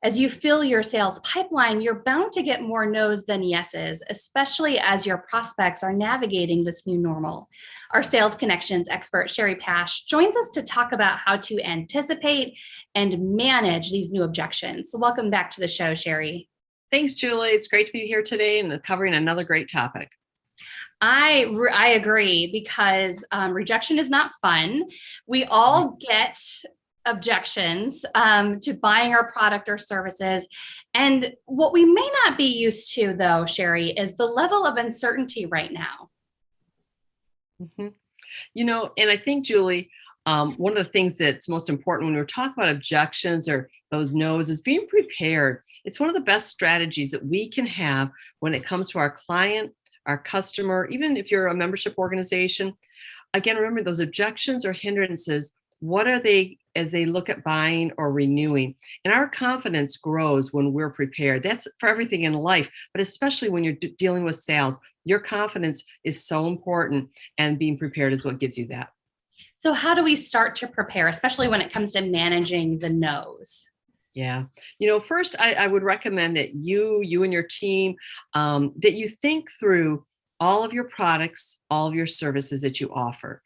As you fill your sales pipeline, you're bound to get more no's than yeses, especially as your prospects are navigating this new normal. Our sales connections expert, Shari Pash, joins us to talk about how to anticipate and manage these new objections. So welcome back to the show, Shari. Thanks, Julie. It's great to be here today and covering another great topic. I agree because rejection is not fun. We all get objections to buying our product or services. And what we may not be used to, though, Shari, is the level of uncertainty right now. Mm-hmm. And I think, Julie, one of the things that's most important when we're talking about objections or those no's is being prepared. It's one of the best strategies that we can have when it comes to our client, our customer, even if you're a membership organization. Again, remember those objections or hindrances. What are they as they look at buying or renewing? And our confidence grows when we're prepared. That's for everything in life, but especially when you're dealing with sales, your confidence is so important, and being prepared is what gives you that. So how do we start to prepare, especially when it comes to managing the no's? Yeah. First, I would recommend that you and your team, that you think through all of your products, all of your services that you offer.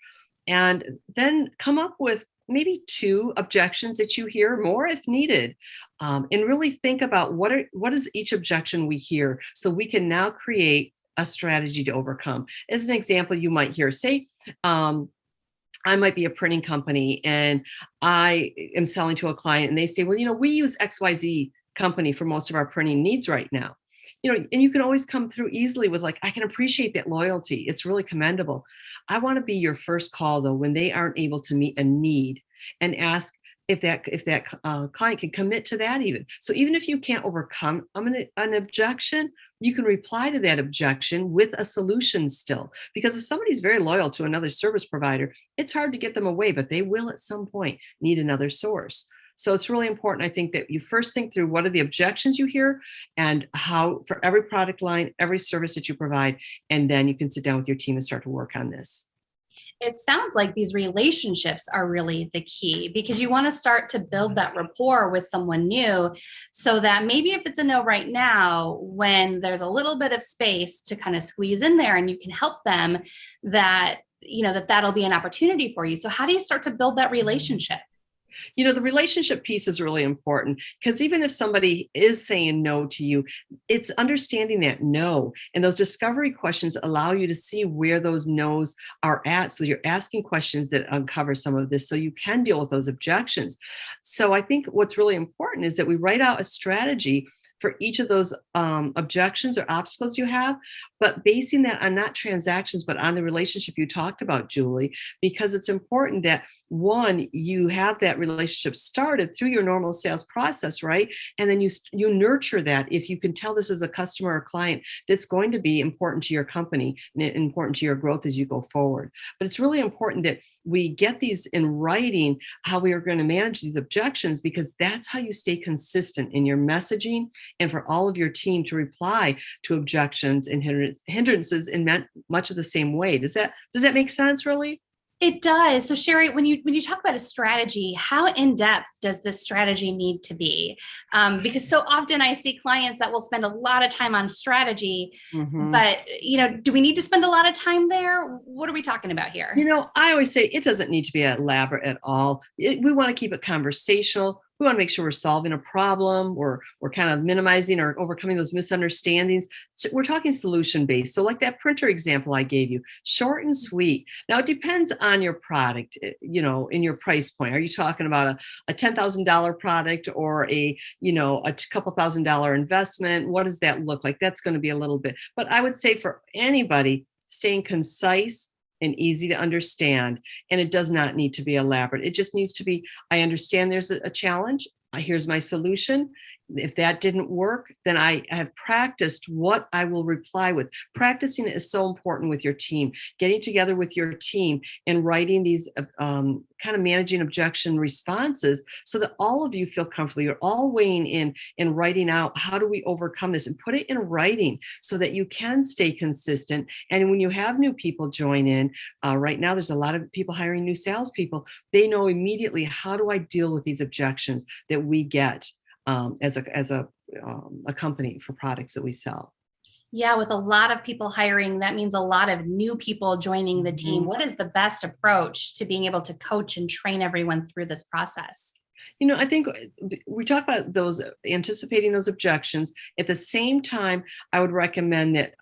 And then come up with maybe 2 objections that you hear, more if needed, and really think about what is each objection we hear, so we can now create a strategy to overcome. As an example, you might hear, say, I might be a printing company and I am selling to a client and they say, well, we use XYZ company for most of our printing needs right now. And you can always come through easily with I can appreciate that loyalty. It's really commendable. I want to be your first call, though, when they aren't able to meet a need, and ask if that client can commit to that even. So even if you can't overcome an objection, you can reply to that objection with a solution still. Because if somebody's very loyal to another service provider, it's hard to get them away, but they will at some point need another source. So it's really important, I think, that you first think through what are the objections you hear and how for every product line, every service that you provide, and then you can sit down with your team and start to work on this. It sounds like these relationships are really the key, because you want to start to build that rapport with someone new, so that maybe if it's a no right now, when there's a little bit of space to kind of squeeze in there and you can help them, that'll be an opportunity for you. So how do you start to build that relationship? The relationship piece is really important, because even if somebody is saying no to you, it's understanding that no. And those discovery questions allow you to see where those no's are at. So you're asking questions that uncover some of this so you can deal with those objections. So I think what's really important is that we write out a strategy for each of those objections or obstacles you have, but basing that on not transactions, but on the relationship you talked about, Julie, because it's important that, one, you have that relationship started through your normal sales process, right? And then you nurture that. If you can tell this as a customer or client, that's going to be important to your company and important to your growth as you go forward. But it's really important that we get these in writing, how we are going to manage these objections, because that's how you stay consistent in your messaging, and for all of your team to reply to objections and hindrances in much of the same way. Does that make sense, really? It does. So Shari, when you talk about a strategy, how in depth does this strategy need to be? Because so often I see clients that will spend a lot of time on strategy, but do we need to spend a lot of time there? What are we talking about here? I always say it doesn't need to be elaborate at all. We want to keep it conversational. We want to make sure we're solving a problem, or we're kind of minimizing or overcoming those misunderstandings. So we're talking solution-based. So like that printer example I gave you, short and sweet. Now, it depends on your product, in your price point. Are you talking about a $10,000 product or a couple $1,000 investment? What does that look like? That's going to be a little bit. But I would say for anybody, staying concise and easy to understand. And it does not need to be elaborate. It just needs to be, I understand there's a challenge. Here's my solution. If that didn't work, then I have practiced what I will reply with. Practicing is so important with your team, getting together with your team and writing these kind of managing objection responses so that all of you feel comfortable. You're all weighing in and writing out, how do we overcome this, and put it in writing so that you can stay consistent. And when you have new people join in, right now, there's a lot of people hiring new salespeople. They know immediately, how do I deal with these objections that we get? as a company for products that we sell. Yeah, with a lot of people hiring, that means a lot of new people joining the team. What is the best approach to being able to coach and train everyone through this process? I think we talk about those, anticipating those objections. At the same time, I would recommend that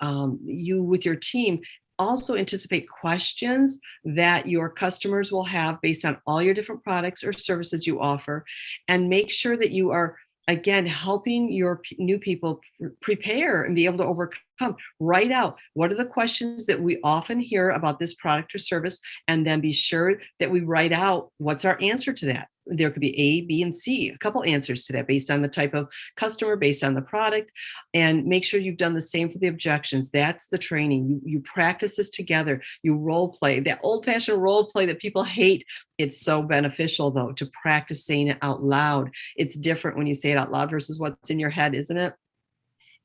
you with your team also anticipate questions that your customers will have based on all your different products or services you offer, and make sure that you are, again, helping your new people prepare and be able to overcome. Write out what are the questions that we often hear about this product or service, and then be sure that we write out what's our answer to that. There could be A, B, and C, a couple answers to that based on the type of customer, based on the product, and make sure you've done the same for the objections. That's the training. You practice this together. You role play, that old-fashioned role play that people hate. It's so beneficial, though, to practice saying it out loud. It's different when you say it out loud versus what's in your head, isn't it?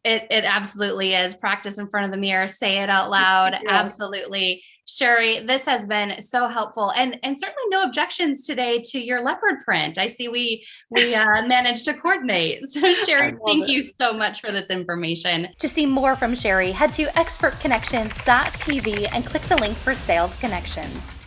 It absolutely is. Practice in front of the mirror, say it out loud. Yeah. Absolutely. Shari, this has been so helpful, and certainly no objections today to your leopard print. I see we managed to coordinate. So Shari, thank you so much for this information. To see more from Shari, head to expertconnections.tv and click the link for Sales Connections.